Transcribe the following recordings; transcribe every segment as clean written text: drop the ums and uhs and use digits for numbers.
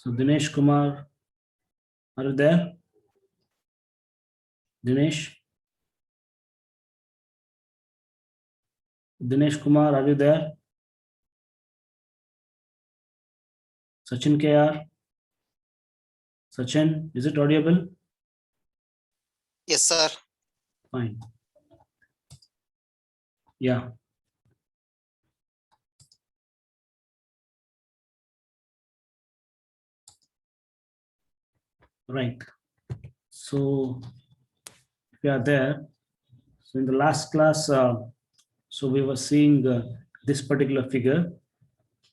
So Dinesh Kumar, are you there? Dinesh? Dinesh Kumar, are you there? Sachin KR? Sachin, is it audible? Yes, sir. Fine. Yeah. Right. So if you are there, so in the last class, so we were seeing this particular figure.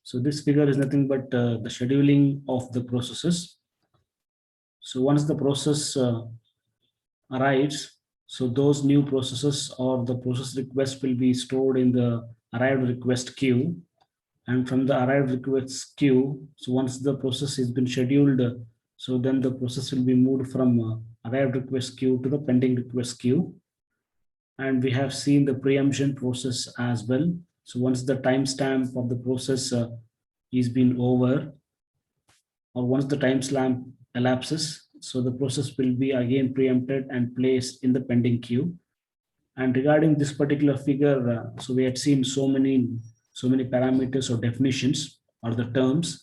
So this figure is nothing but the scheduling of the processes. So once the process arrives, so those new processes or the process request will be stored in the arrived request queue. And from the arrived request queue, so once the process has been scheduled, so then the process will be moved from arrived request queue to the pending request queue. And we have seen the preemption process as well. So once the timestamp of the process is been over, or once the timestamp elapses, so the process will be again preempted and placed in the pending queue. And regarding this particular figure, so we had seen so many parameters or definitions or the terms,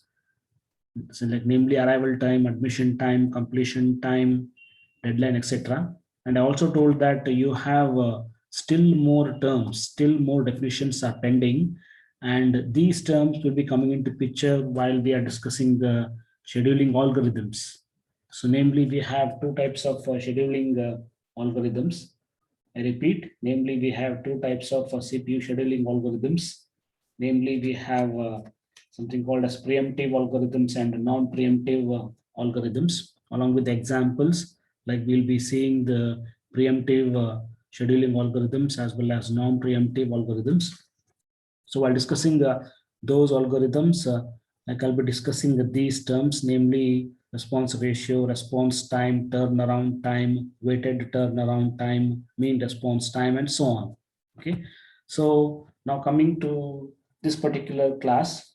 so like namely arrival time, admission time, completion time, deadline, etc. And I also told that you have still more terms, still more definitions are pending, and these terms will be coming into picture while we are discussing the scheduling algorithms. So namely, we have two types of scheduling algorithms. I repeat, namely, we have two types of CPU scheduling algorithms. Namely, we have something called as preemptive algorithms and non-preemptive algorithms, along with examples, like we'll be seeing the preemptive scheduling algorithms as well as non-preemptive algorithms. So while discussing those algorithms, like I'll be discussing these terms, namely response ratio, response time, turnaround time, weighted turnaround time, mean response time, and so on. Okay. So now coming to this particular class,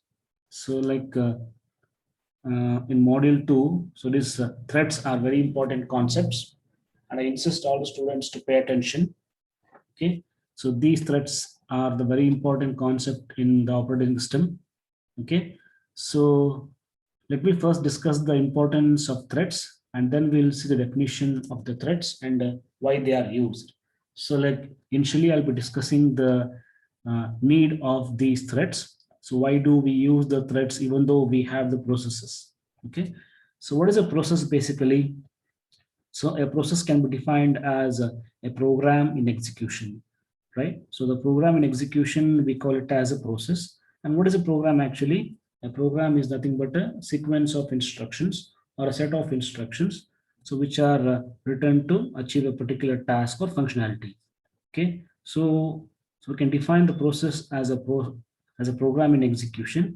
so like in module 2, so these threads are very important concepts, and I insist all the students to pay attention. Okay, so these threads are the very important concept in the operating system. Okay, so let me first discuss the importance of threads, and then we'll see the definition of the threads and why they are used. So like initially I'll be discussing the need of these threads. So why do we use the threads even though we have the processes? Okay, so what is a process basically? So a process can be defined as a program in execution, right? So the program in execution, we call it as a process. And what is a program actually? A program is nothing but a sequence of instructions or a set of instructions, so which are written to achieve a particular task or functionality. Okay, so we can define the process as as a program in execution,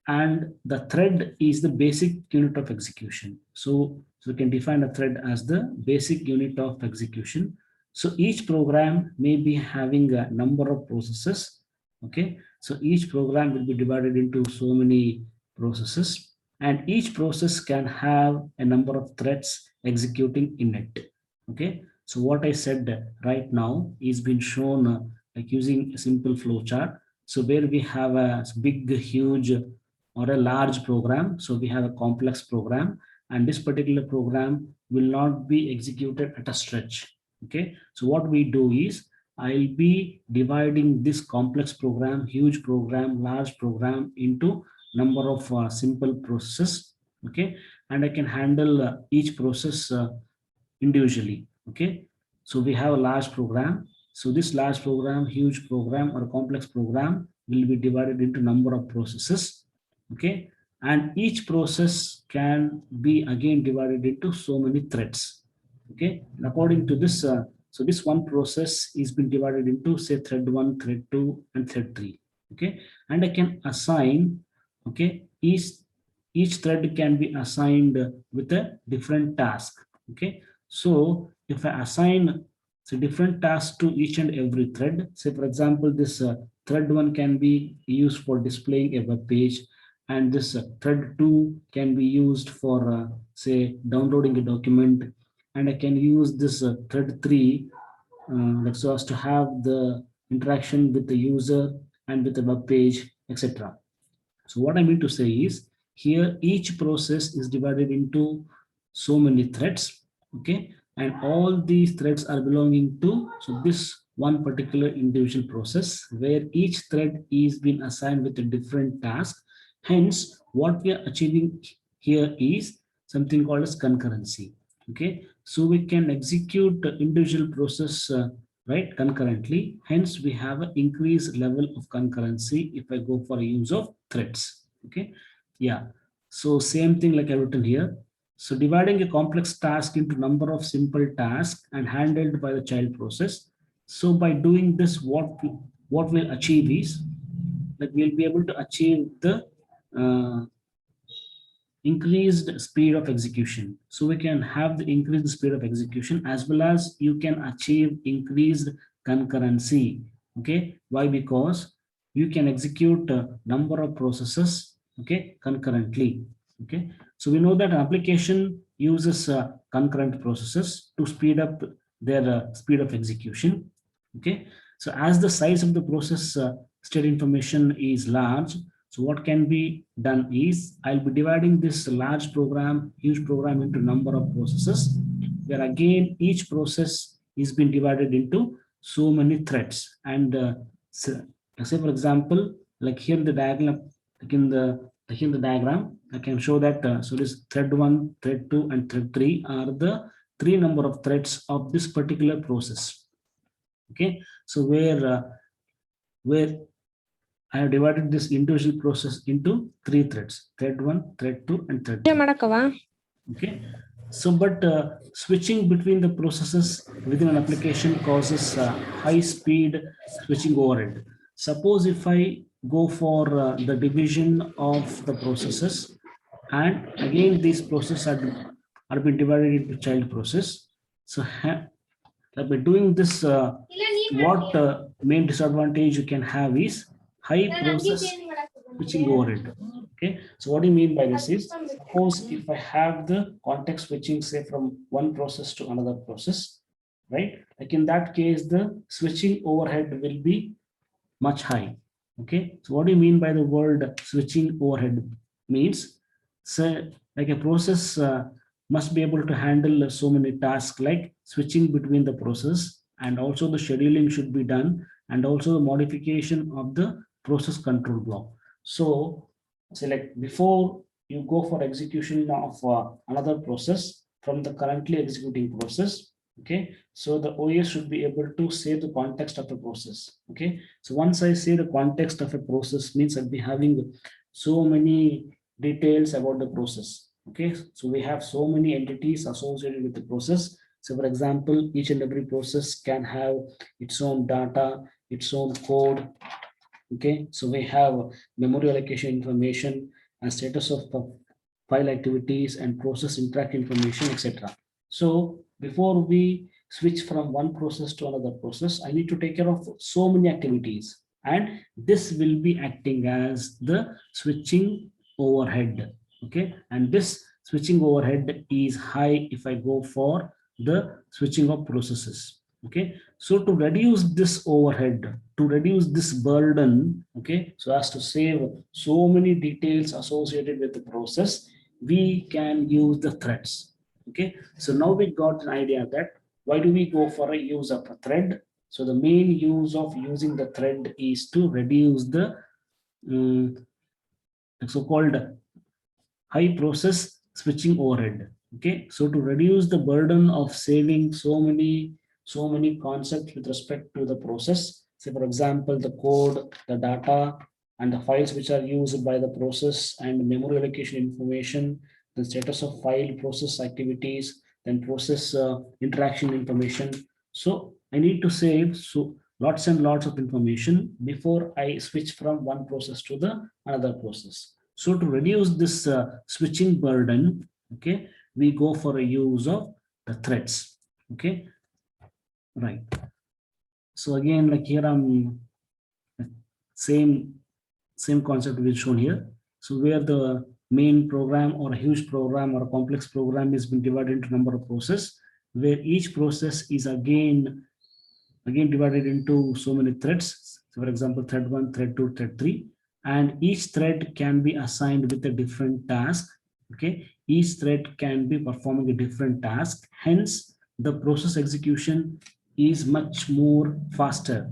and the thread is the basic unit of execution. So we can define a thread as the basic unit of execution. So each program may be having a number of processes. Okay, so each program will be divided into so many processes, and each process can have a number of threads executing in it. Okay, so what I said right now is been shown like using a simple flow chart. So where we have a big, huge or a large program. So we have a complex program, and this particular program will not be executed at a stretch. Okay, so what we do is I'll be dividing this complex program, huge program, large program into number of simple processes. Okay, and I can handle each process individually. Okay, so we have a large program. So this large program, huge program, or complex program will be divided into number of processes. Okay, and each process can be again divided into so many threads. Okay, and according to this, so this one process is been divided into say thread 1, thread 2, and thread 3. Okay, and I can assign, okay, each thread can be assigned with a different task. Okay, so if I assign so different tasks to each and every thread, say for example, this thread 1 can be used for displaying a web page, and this thread 2 can be used for say downloading a document, and I can use this thread 3 so as to have the interaction with the user and with the web page, etc. So what I mean to say is here each process is divided into so many threads, okay, and all these threads are belonging to so this one particular individual process where each thread is being assigned with a different task. Hence, what we are achieving here is something called as concurrency. Okay, so we can execute the individual process right concurrently. Hence, we have an increased level of concurrency if I go for a use of threads. Okay, yeah. So same thing like I've written here. So dividing a complex task into number of simple tasks and handled by the child process. So by doing this, what we'll achieve is that we'll be able to achieve the uh, increased speed of execution. So we can have the increased speed of execution as well as you can achieve increased concurrency. Okay, why? Because you can execute a number of processes, okay, concurrently. Okay, so we know that an application uses concurrent processes to speed up their speed of execution. Okay, so as the size of the process state information is large, so what can be done is I'll be dividing this large program, huge program into number of processes, where again each process is being divided into so many threads. And say for example, like here in the diagram, like here in the diagram, I can show that so this thread 1, thread 2, and thread 3 are the three number of threads of this particular process. Okay, so where I have divided this individual process into three threads, thread 1, thread 2, and thread 3. Okay, so but switching between the processes within an application causes high speed switching overhead. Suppose if I go for the division of the processes, and again these processes are being divided into child process. So by doing this, what main disadvantage you can have is high process switching overhead. Okay, so what do you mean by this is, suppose if I have the context switching, say from one process to another process, right? Like in that case, the switching overhead will be much high. Okay, so what do you mean by the word switching overhead? Means, say, like a process must be able to handle so many tasks like switching between the process, and also the scheduling should be done, and also the modification of the process control block. So, say like before you go for execution of another process from the currently executing process, okay, so the OS should be able to say the context of the process. Okay, so once I say the context of a process means I'll be having so many details about the process. Okay, so we have so many entities associated with the process. So for example, each and every process can have its own data, its own code. Okay, so we have memory allocation information and status of file activities and process interact information, etc. So before we switch from one process to another process, I need to take care of so many activities, and this will be acting as the switching overhead. Okay, and this switching overhead is high if I go for the switching of processes. Okay, so to reduce this overhead, to reduce this burden, okay, so as to save so many details associated with the process, we can use the threads. Okay, so now we got an idea that why do we go for a use of a thread. So the main use of using the thread is to reduce the so-called high process switching overhead. Okay, so to reduce the burden of saving so many concepts with respect to the process, say for example the code, the data, and the files which are used by the process, and memory allocation information, the status of file, process activities, then process interaction information. So I need to save so lots and lots of information before I switch from one process to the another process. So to reduce this switching burden, okay, we go for a use of the threads. Okay, right. So again, like here I'm same concept is shown here. So where the main program or a huge program or a complex program is been divided into number of processes, where each process is again divided into so many threads. So for example, thread 1, thread 2, thread 3, and each thread can be assigned with a different task. Okay, each thread can be performing a different task. Hence, the process execution is much more faster,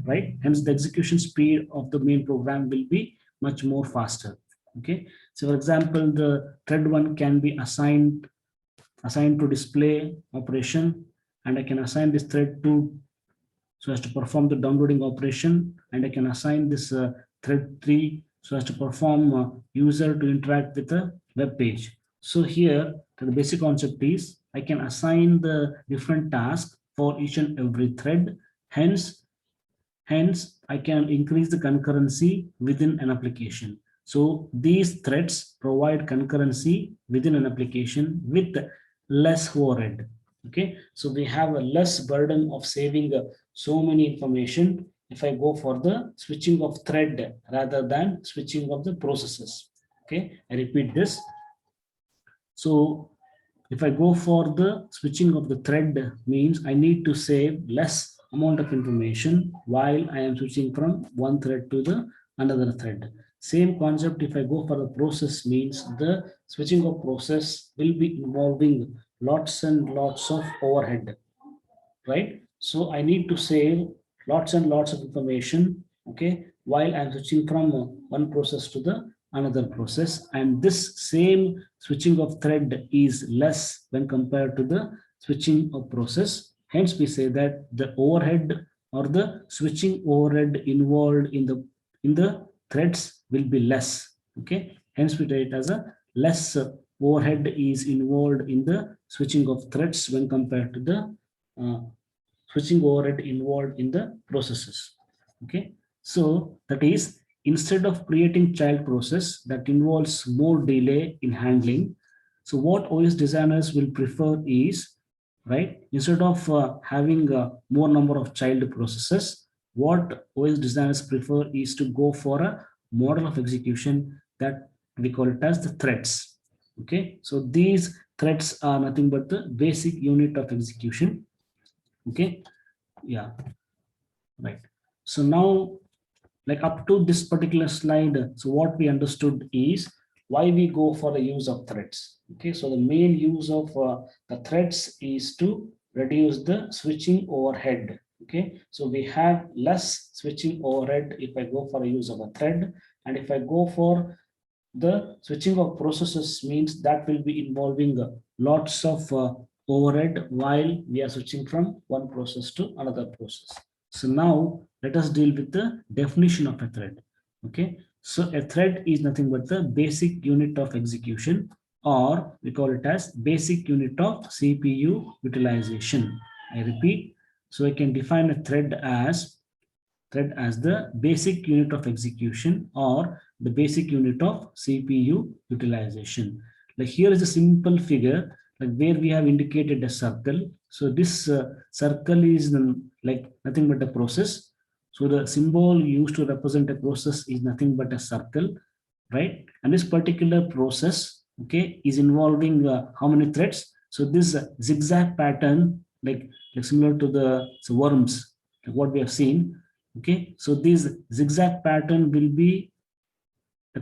right? Hence, the execution speed of the main program will be much more faster. Okay, so for example, the thread 1 can be assigned to display operation, and I can assign this thread to so as to perform the downloading operation, and I can assign this thread 3 so as to perform user to interact with the web page. So here the basic concept is I can assign the different tasks for each and every thread. Hence I can increase the concurrency within an application. So these threads provide concurrency within an application with less overhead. Okay, so we have a less burden of saving so many information if I go for the switching of thread rather than switching of the processes. Okay, I repeat this. So if I go for the switching of the thread, means I need to save less amount of information while I am switching from one thread to the another thread. Same concept if I go for the process, means the switching of process will be involving lots and lots of overhead, right? So I need to save lots and lots of information, okay, while I'm switching from one process to the another process. And this same switching of thread is less when compared to the switching of process. Hence, we say that the overhead or the switching overhead involved in the threads will be less. Okay, hence we take it as a less overhead is involved in the switching of threads when compared to the switching overhead involved in the processes. Okay, so that is, instead of creating child process that involves more delay in handling, so what OS designers will prefer is, right, instead of having more number of child processes, what OS designers prefer is to go for a model of execution that we call it as the threads. Okay, so these threads are nothing but the basic unit of execution. Okay, yeah, right. So now, like up to this particular slide, so what we understood is why we go for the use of threads. Okay, so the main use of the threads is to reduce the switching overhead. Okay, so we have less switching overhead if I go for a use of a thread, and if I go for the switching of processes, means that will be involving lots of overhead while we are switching from one process to another process. So now let us deal with the definition of a thread. Okay, so a thread is nothing but the basic unit of execution, or we call it as basic unit of CPU utilization. I repeat, so I can define a thread as the basic unit of execution or the basic unit of CPU utilization. Like here is a simple figure, like where we have indicated a circle. So this circle is like nothing but a process. So the symbol used to represent a process is nothing but a circle, right? And this particular process, okay, is involving how many threads? So this zigzag pattern, like similar to the worms, like what we have seen. Okay, so this zigzag pattern will be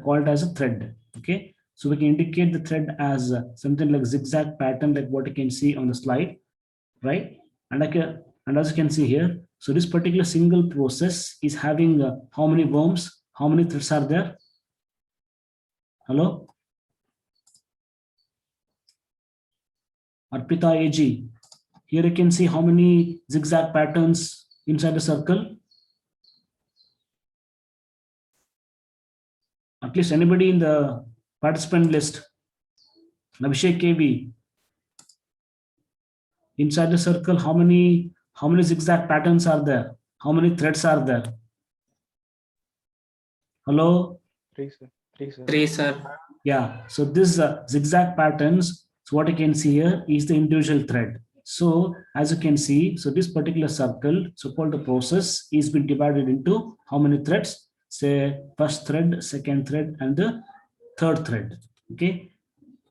called as a thread. Okay, so we can indicate the thread as something like zigzag pattern, like what you can see on the slide, right? And as you can see here, so this particular single process is having how many worms, how many threads are there? Hello, Arpita AG. Here you can see how many zigzag patterns inside the circle. At least anybody in the participant list. Abhishek KB. Inside the circle, how many zigzag patterns are there? How many threads are there? Hello? Three, sir. Three, sir. Yeah, so this zigzag patterns, so what you can see here is the individual thread. So as you can see, so this particular circle, so called the process, is been divided into how many threads? Say first thread, second thread, and the third thread. Okay,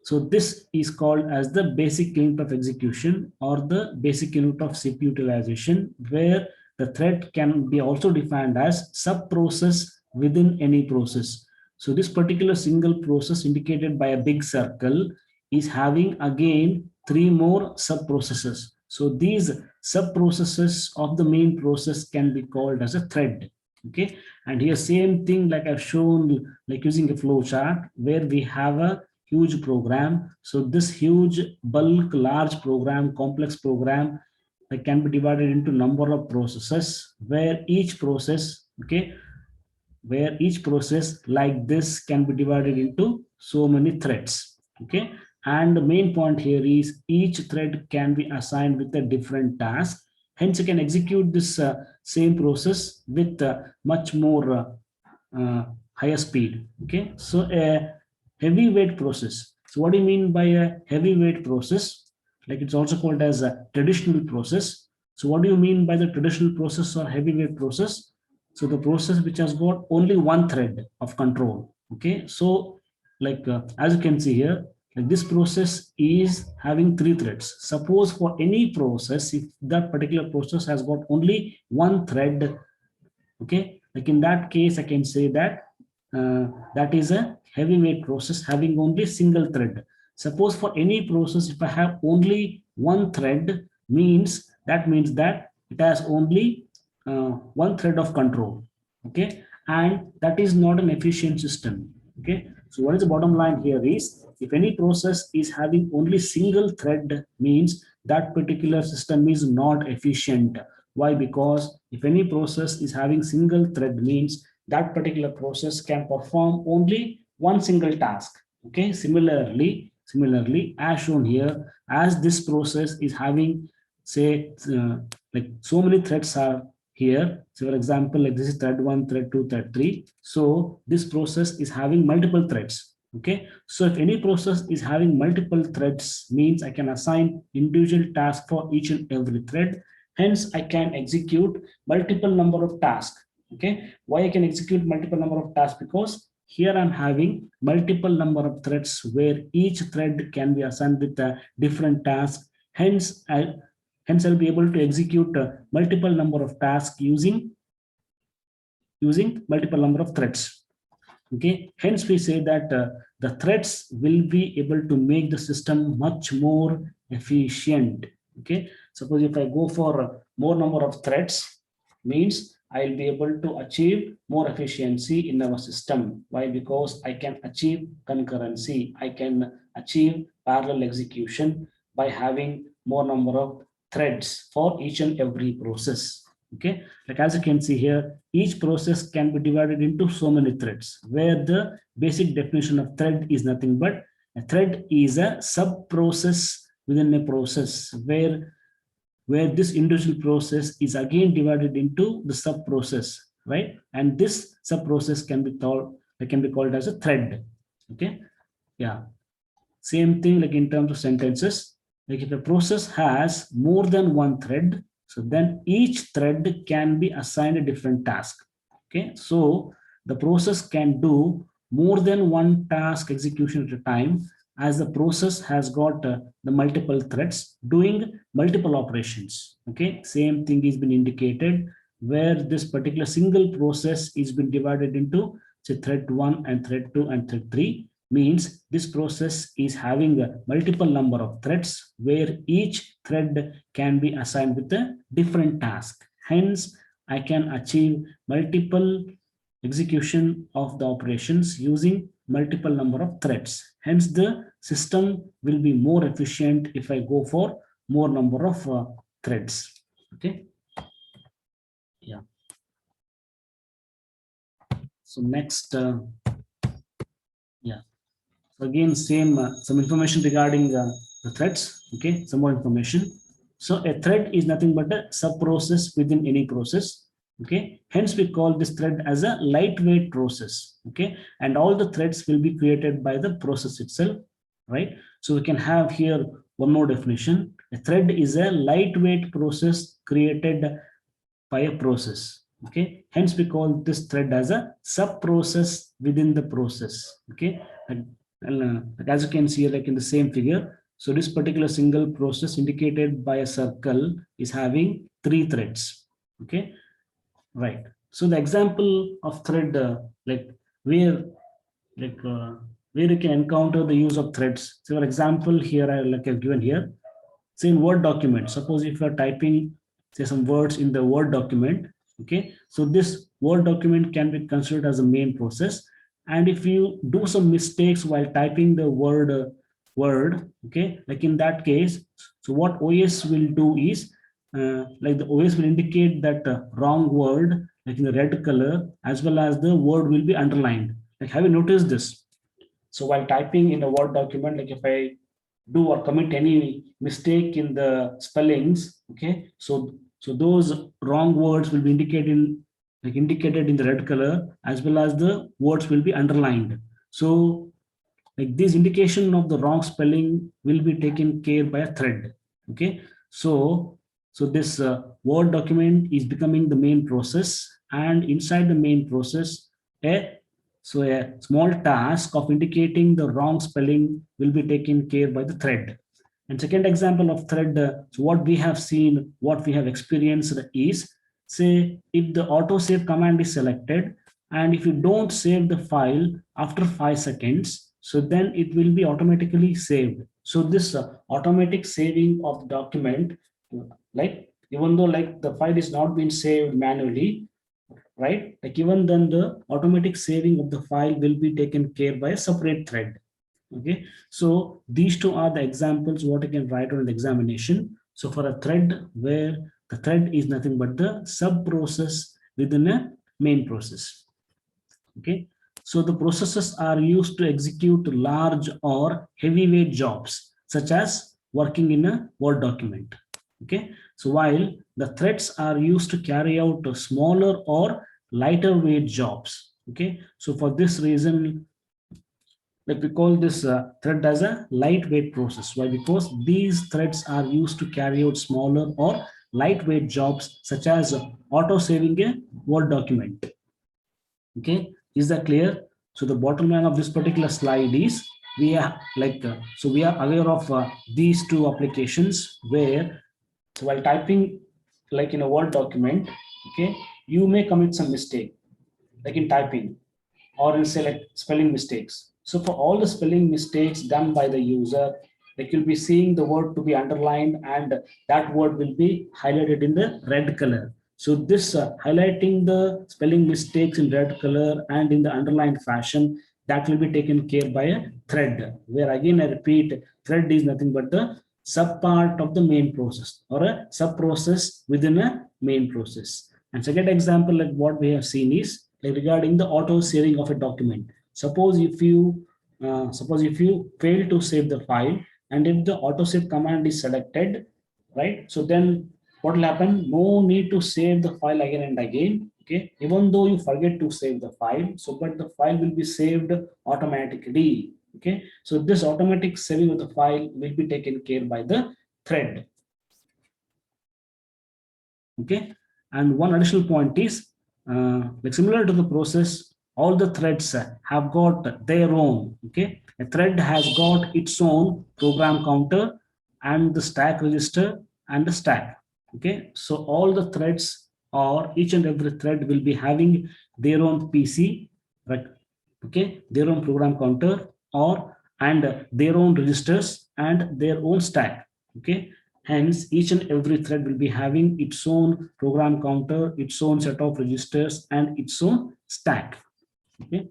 so this is called as the basic unit of execution or the basic unit of CPU utilization, where the thread can be also defined as sub-process within any process. So this particular single process indicated by a big circle is having again 3 more sub-processes. So these sub-processes of the main process can be called as a thread. Okay, and here same thing like I've shown, like using a flow chart where we have a huge program. So this huge bulk, large program, complex program, that can be divided into number of processes, where each process, okay, where each process like this can be divided into so many threads. Okay, and the main point here is each thread can be assigned with a different task. Hence, you can execute this same process with much more higher speed. Okay, so a heavyweight process. So what do you mean by a heavyweight process? Like it's also called as a traditional process. So what do you mean by the traditional process or heavyweight process? So the process which has got only one thread of control. Okay, so like as you can see here, like this process is having 3 threads. Suppose for any process, if that particular process has got only one thread, okay, like in that case I can say that that is a heavyweight process having only single thread. Suppose for any process, if I have only one thread, means that it has only one thread of control. Okay, and that is not an efficient system. Okay, so what is the bottom line here is, if any process is having only single thread, means that particular system is not efficient. Why? Because if any process is having single thread, means that particular process can perform only one single task. Okay, similarly as shown here, as this process is having, say like so many threads are here. So for example, like this is thread 1, thread 2, thread 3. So this process is having multiple threads. Okay, so if any process is having multiple threads, means I can assign individual tasks for each and every thread. Hence I can execute multiple number of tasks. Okay, why I can execute multiple number of tasks? Because here I'm having multiple number of threads where each thread can be assigned with a different task. Hence I'll be able to execute multiple number of tasks using multiple number of threads. Okay, hence we say that the threads will be able to make the system much more efficient. Okay, suppose if I go for more number of threads, means I'll be able to achieve more efficiency in our system. Why? Because I can achieve concurrency, I can achieve parallel execution by having more number of threads for each and every process. Okay, like as you can see here, each process can be divided into so many threads, where the basic definition of thread is nothing but a thread is a sub process within a process, where this individual process is again divided into the sub process, right? And this sub process can be called as a thread. Okay, yeah, same thing like in terms of sentences. Like if a process has more than one thread, so then each thread can be assigned a different task. Okay, so the process can do more than one task execution at a time, as the process has got the multiple threads doing multiple operations. Okay, same thing is been indicated where this particular single process is been divided into, say, thread 1 and thread 2 and thread 3. Means this process is having a multiple number of threads where each thread can be assigned with a different task. Hence, I can achieve multiple execution of the operations using multiple number of threads. Hence, the system will be more efficient if I go for more number of threads. Okay. Yeah. So next, yeah. So again, same some information regarding the threads. Okay, some more information. So a thread is nothing but a sub process within any process. Okay, hence we call this thread as a lightweight process. Okay, and all the threads will be created by the process itself, right? So we can have here one more definition. A thread is a lightweight process created by a process. Okay, hence we call this thread as a sub process within the process. Okay, like as you can see, like in the same figure, so this particular single process indicated by a circle is having 3 threads. Okay, right. So the example of thread, like where like where you can encounter the use of threads. So for example, here I like I've given here. Say in Word document, suppose if you're typing say some words in the Word document, okay, so this Word document can be considered as a main process. And if you do some mistakes while typing the word, okay, like in that case, so what OS will do is like the OS will indicate that wrong word like in the red color, as well as the word will be underlined. Like have you noticed this? So while typing in a Word document, like if I do or commit any mistake in the spellings, okay, so those wrong words will be indicated in the red color, as well as the words will be underlined. So like this indication of the wrong spelling will be taken care by a thread. Okay, so this Word document is becoming the main process, and inside the main process, a a small task of indicating the wrong spelling will be taken care by the thread. And second example of thread, so what we have seen, what we have experienced is, say if the autosave command is selected, and if you don't save the file after 5 seconds, so then it will be automatically saved. So this automatic saving of document, like even though like the file is not being saved manually, right? Like even then the automatic saving of the file will be taken care by a separate thread. Okay, so these two are the examples what you can write on the examination. So for a thread where the thread is nothing but the sub process within a main process. Okay, so the processes are used to execute large or heavyweight jobs such as working in a Word document. Okay, so while the threads are used to carry out smaller or lighter weight jobs. Okay, so for this reason, like we call this thread as a lightweight process. Why? Because these threads are used to carry out smaller or lightweight jobs such as auto saving a Word document. Okay, is that clear? So the bottom line of this particular slide is we are like so we are aware of these two applications where, so while typing like in a Word document, okay, you may commit some mistake like in typing or in select spelling mistakes. So for all the spelling mistakes done by the user, like you'll be seeing the word to be underlined and that word will be highlighted in the red color. So this highlighting the spelling mistakes in red color and in the underlined fashion, that will be taken care by a thread, where again I repeat, thread is nothing but the sub part of the main process or a sub process within a main process. And second example, like what we have seen is like regarding the auto saving of a document. Suppose if you fail to save the file, and if the auto save command is selected, right? So then what will happen? No need to save the file again and again. Okay, even though you forget to save the file, so but the file will be saved automatically. Okay, so this automatic saving of the file will be taken care by the thread. Okay, and one additional point is like similar to the process, all the threads have got their own. Okay, a thread has got its own program counter and the stack register and the stack. Okay, so all the threads or each and every thread will be having their own PC, right? Okay, their own program counter or and their own registers and their own stack. Okay, hence, each and every thread will be having its own program counter, its own set of registers, and its own stack. Okay,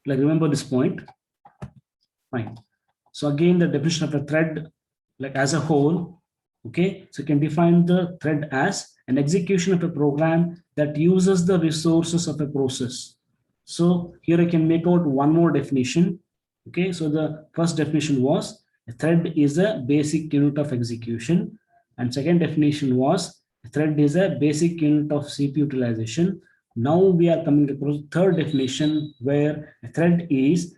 like remember this point. Fine. So again, the definition of a thread, like as a whole, okay. So you can define the thread as an execution of a program that uses the resources of a process. So here I can make out one more definition. Okay, so the first definition was a thread is a basic unit of execution, and second definition was a thread is a basic unit of CPU utilization. Now we are coming across third definition where a thread is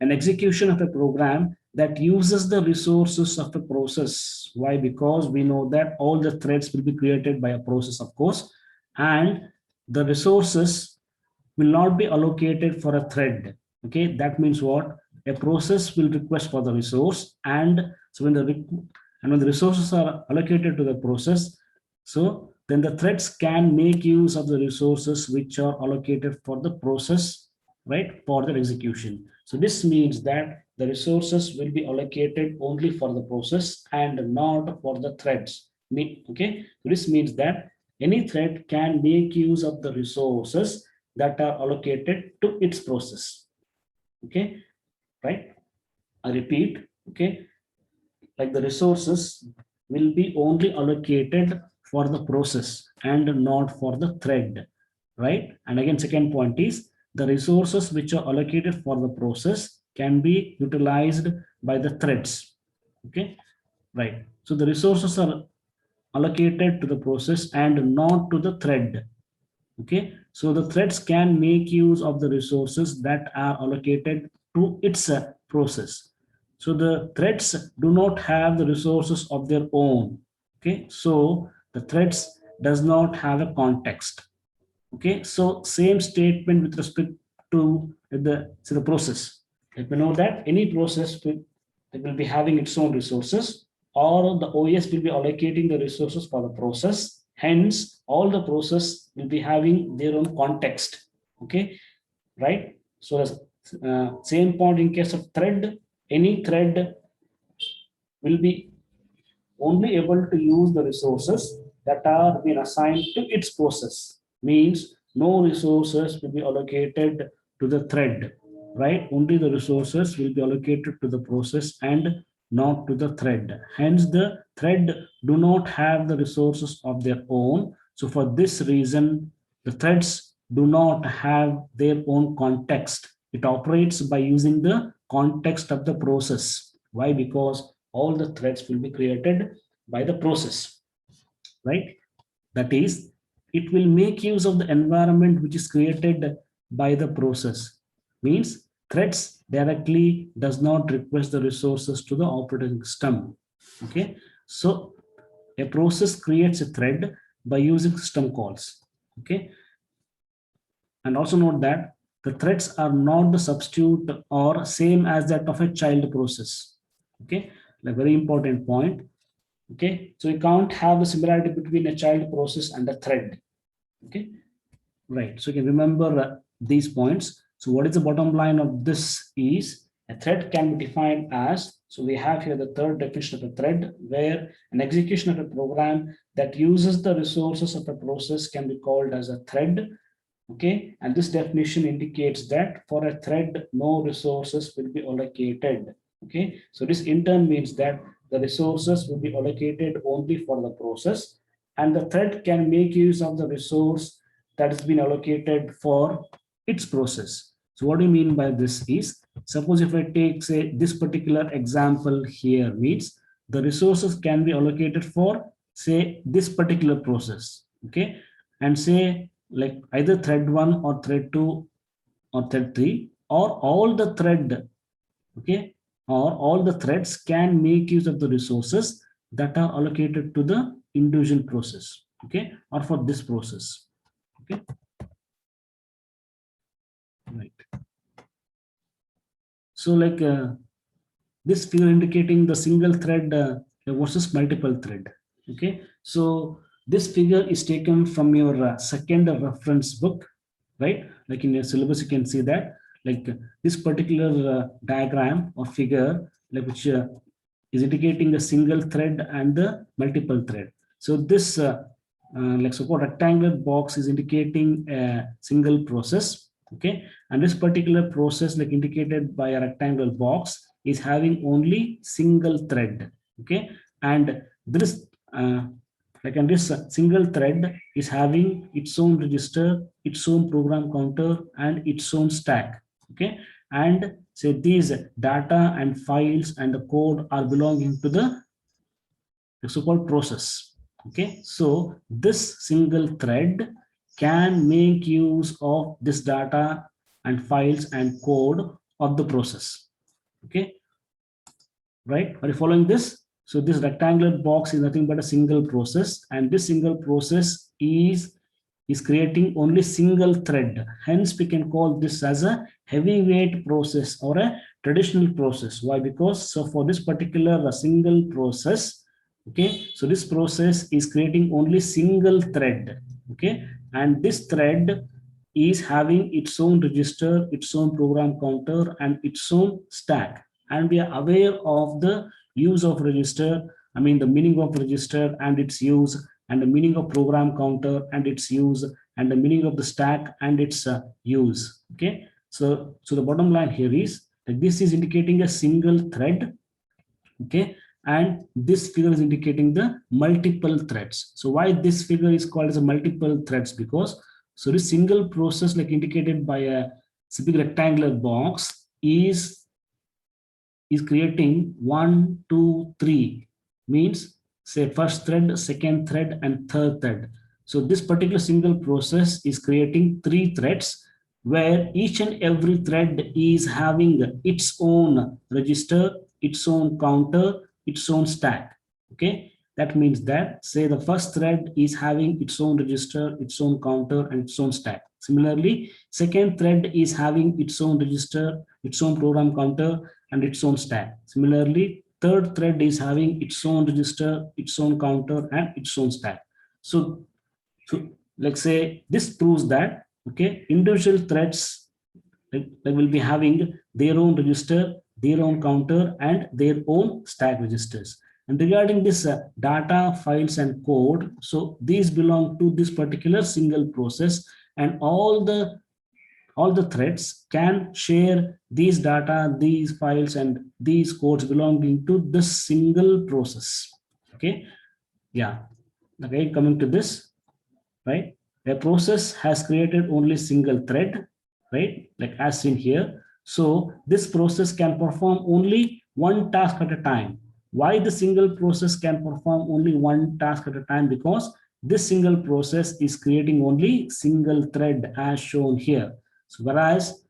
an execution of a program that uses the resources of a process. Why? Because we know that all the threads will be created by a process, of course, and the resources will not be allocated for a thread. Okay, that means what? A process will request for the resource, and so when the resources are allocated to the process, so then the threads can make use of the resources which are allocated for the process, right, for their execution. So this means that the resources will be allocated only for the process and not for the threads. Okay, so this means that any thread can make use of the resources that are allocated to its process. Okay, right? I repeat, okay, like the resources will be only allocated for the process and not for the thread, right? And again, second point is the resources which are allocated for the process can be utilized by the threads. Okay, right? So the resources are allocated to the process and not to the thread. Okay, so the threads can make use of the resources that are allocated to its process. So the threads do not have the resources of their own. Okay, so the threads does not have a context. Okay, so same statement with respect to the process. Let me know that any process will be having its own resources, or the OS will be allocating the resources for the process. Hence, all the process will be having their own context. Okay, right? So same point in case of thread, any thread will be only able to use the resources that are being assigned to its process. Means no resources will be allocated to the thread, right? Only the resources will be allocated to the process and not to the thread. Hence, the thread do not have the resources of their own. So for this reason, the threads do not have their own context. It operates by using the context of the process. Why? Because all the threads will be created by the process, right? That is, it will make use of the environment which is created by the process. Means threads directly does not request the resources to the operating system. Okay, so a process creates a thread by using system calls. Okay, and also note that the threads are not the substitute or same as that of a child process. Okay, a very important point. Okay, so we can't have the similarity between a child process and a thread. Okay, right. So you can remember these points. So what is the bottom line of this is a thread can be defined as, so we have here the third definition of a thread, where an execution of a program that uses the resources of a process can be called as a thread. Okay, and this definition indicates that for a thread, no resources will be allocated. Okay, so this in turn means that the resources will be allocated only for the process, and the thread can make use of the resource that has been allocated for its process. So what do you mean by this is, suppose if I take say this particular example here, means the resources can be allocated for say this particular process. Okay, and say like either thread 1 or thread 2 or thread 3 or all the thread, okay, or all the threads can make use of the resources that are allocated to the individual process, okay, or for this process. Okay, right. So like this figure indicating the single thread versus multiple thread. Okay, so this figure is taken from your second reference book, right? Like in your syllabus, you can see that like this particular diagram or figure, like which is indicating the single thread and the multiple thread. So this like so-called rectangular box is indicating a single process. Okay, and this particular process, like indicated by a rectangular box, is having only single thread. Okay, and this like and this single thread is having its own register, its own program counter, and its own stack. Okay, and say these data and files and the code are belonging to the so-called process. Okay, so this single thread can make use of this data and files and code of the process. Okay, right? Are you following this? So this rectangular box is nothing but a single process, and this single process is is creating only single thread. Hence, we can call this as a heavyweight process or a traditional process. Why? Because so for this particular single process, okay, so this process is creating only single thread, okay, and this thread is having its own register, its own program counter, and its own stack. And we are aware of the use of register, I mean the meaning of register and its use, and the meaning of program counter and its use, and the meaning of the stack and its use. Okay, so the bottom line here is that this is indicating a single thread, okay, and this figure is indicating the multiple threads. So why this figure is called as a multiple threads? Because so this single process, like indicated by a big rectangular box, is creating 1, 2, 3, means say first thread, second thread, and third thread. So this particular single process is creating 3 threads, where each and every thread is having its own register, its own counter, its own stack. Okay, that means that say the first thread is having its own register, its own counter, and its own stack. Similarly, second thread is having its own register, its own program counter, and its own stack. Similarly, third thread is having its own register, its own counter, and its own stack. So let's say this proves that, okay, individual threads they will be having their own register, their own counter, and their own stack registers. And regarding this data, files, and code, so these belong to this particular single process, and all the threads can share these data, these files, and these codes belonging to this single process. Okay, yeah. Okay, coming to this, right? A process has created only single thread, right? Like as seen here. So this process can perform only one task at a time. Why the single process can perform only one task at a time? Because this single process is creating only single thread as shown here. So whereas,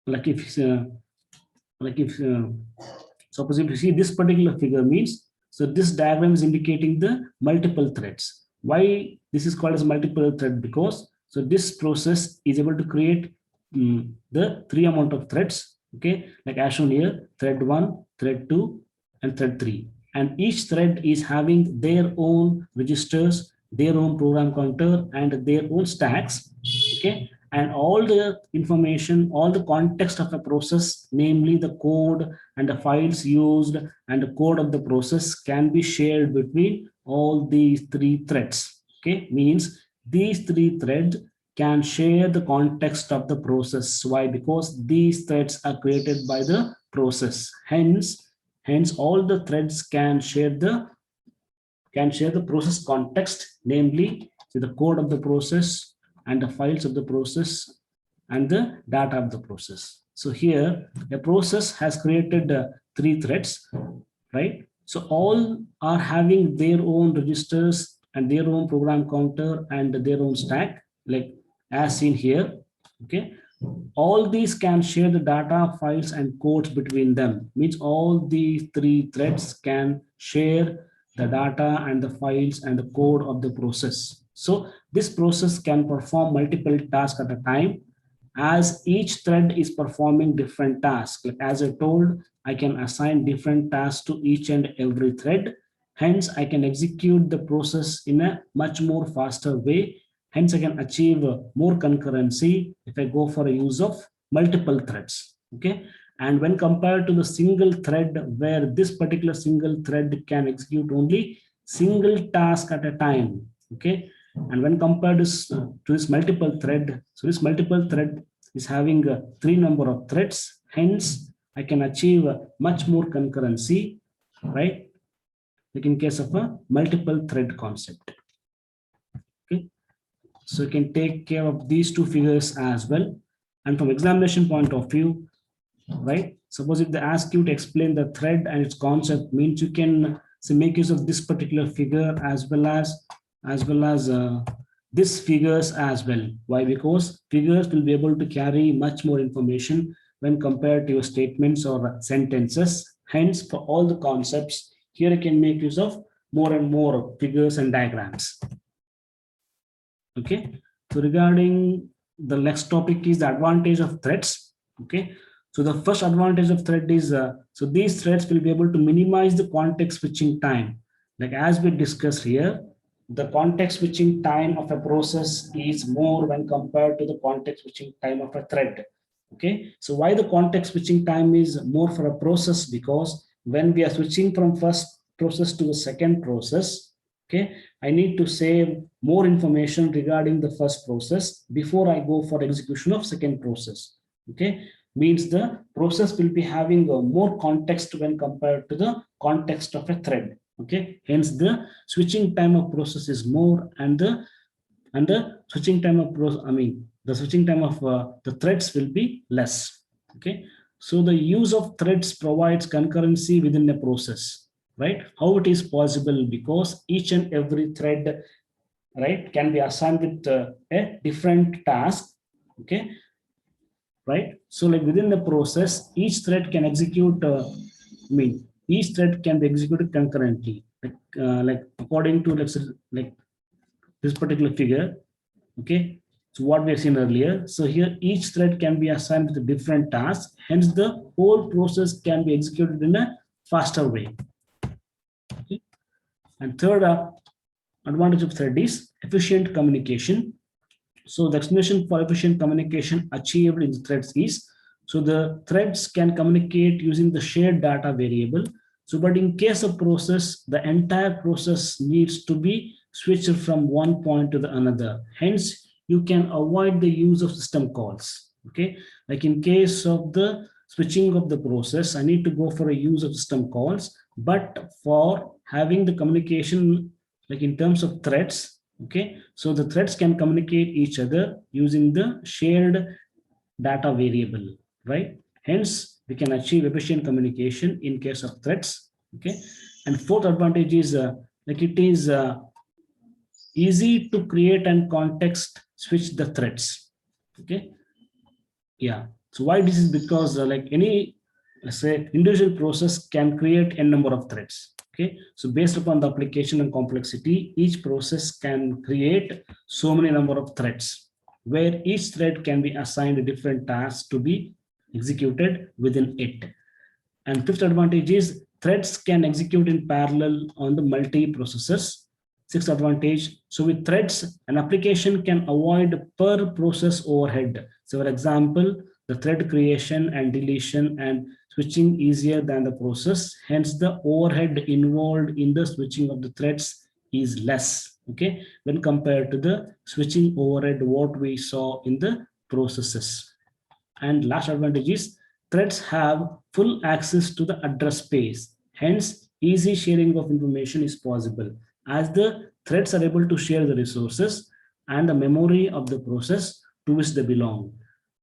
like if suppose if you see this particular figure means, so this diagram is indicating the multiple threads. Why this is called as multiple thread? Because so this process is able to create the 3 amount of threads, okay, like as shown here, thread 1, thread 2, and thread 3. And each thread is having their own registers, their own program counter, and their own stacks, okay. And all the information, all the context of a process, namely the code and the files used and the code of the process, can be shared between all these 3 threads. Okay, means these 3 threads can share the context of the process. Why? Because these threads are created by the process. Hence all the threads can share the process context, namely the code of the process and the files of the process and the data of the process. So here a process has created 3 threads, right? So all are having their own registers and their own program counter and their own stack, like as seen here. Okay, all these can share the data, files, and codes between them. Means all these 3 threads can share the data and the files and the code of the process. So this process can perform multiple tasks at a time, as each thread is performing different tasks. Like as I told, I can assign different tasks to each and every thread. Hence, I can execute the process in a much more faster way. Hence, I can achieve more concurrency if I go for a use of multiple threads. Okay. And when compared to the single thread, where this particular single thread can execute only single task at a time. Okay. And when compared to this multiple thread, so this multiple thread is having 3 number of threads. Hence, I can achieve much more concurrency, right? Like in case of a multiple thread concept. Okay. So you can take care of these 2 figures as well. And from examination point of view, right? Suppose if they ask you to explain the thread and its concept, means you can make use of this particular figure as well as this figures as well. Why? Because figures will be able to carry much more information when compared to your statements or sentences. Hence, for all the concepts, here I can make use of more and more figures and diagrams. Okay, so regarding the next topic is the advantage of threads. Okay, so the first advantage of thread is so these threads will be able to minimize the context switching time. Like as we discussed here, the context switching time of a process is more when compared to the context switching time of a thread. Okay, so why the context switching time is more for a process? Because when we are switching from first process to the second process, okay, I need to save more information regarding the first process before I go for execution of second process. Okay, means the process will be having a more context when compared to the context of a thread. Okay, hence the switching time of process is more, and the switching time of the switching time of the threads will be less. Okay, so the use of threads provides concurrency within a process, right? How it is possible? Because each and every thread, right, can be assigned with a different task. Okay, right? So like within the process, each thread can execute each thread can be executed concurrently, like according to like this particular figure. Okay, so what we have seen earlier, so here each thread can be assigned with a different task, hence the whole process can be executed in a faster way. Okay. And third advantage of thread is efficient communication. So the explanation for efficient communication achieved in the threads is, so the threads can communicate using the shared data variable. So but in case of process, the entire process needs to be switched from one point to the another. Hence, you can avoid the use of system calls. Okay, like in case of the switching of the process, I need to go for a use of system calls. But for having the communication, like in terms of threads, okay, so the threads can communicate each other using the shared data variable, right? Hence, we can achieve efficient communication in case of threads. Okay, and fourth advantage is like it is easy to create and context switch the threads. Okay, yeah. So why this is? Because like any, say, individual process can create a number of threads. Okay, so based upon the application and complexity, each process can create so many number of threads, where each thread can be assigned a different task to be executed within it. And fifth advantage is threads can execute in parallel on the multi-processors. Sixth advantage, so with threads, an application can avoid per process overhead. So for example, the thread creation and deletion and switching easier than the process. Hence, the overhead involved in the switching of the threads is less, okay, when compared to the switching overhead what we saw in the processes. And last advantage is threads have full access to the address space. Hence, easy sharing of information is possible, as the threads are able to share the resources and the memory of the process to which they belong.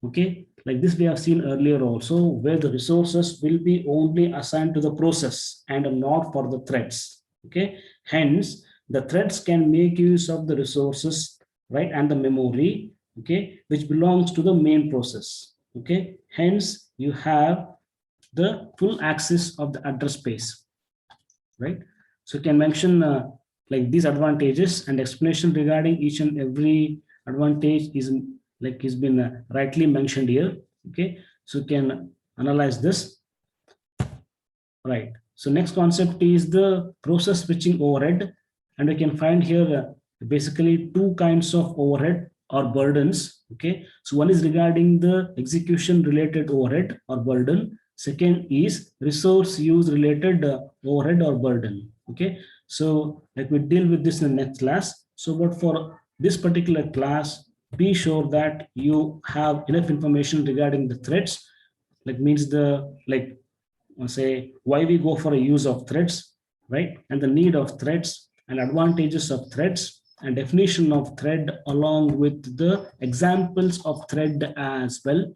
Okay, like this we have seen earlier also, where the resources will be only assigned to the process and not for the threads. Okay, hence the threads can make use of the resources, right, and the memory, okay, which belongs to the main process. Okay, hence you have the full access of the address space, right? So you can mention like these advantages, and explanation regarding each and every advantage is like has been rightly mentioned here. Okay, so you can analyze this, right? So next concept is the process switching overhead, and we can find here basically two kinds of overhead or burdens. Okay, so one is regarding the execution related overhead or burden. Second is resource use related overhead or burden. Okay, so like we deal with this in the next class. So but for this particular class, be sure that you have enough information regarding the threads, like means the like say why we go for a use of threads, right, and the need of threads and advantages of threads and definition of thread along with the examples of thread as well,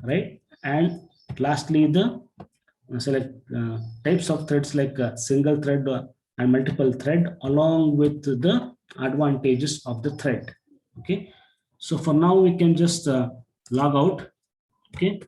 right? And lastly the select types of threads like single thread and multiple thread along with the advantages of the thread. Okay, so for now we can just log out. Okay,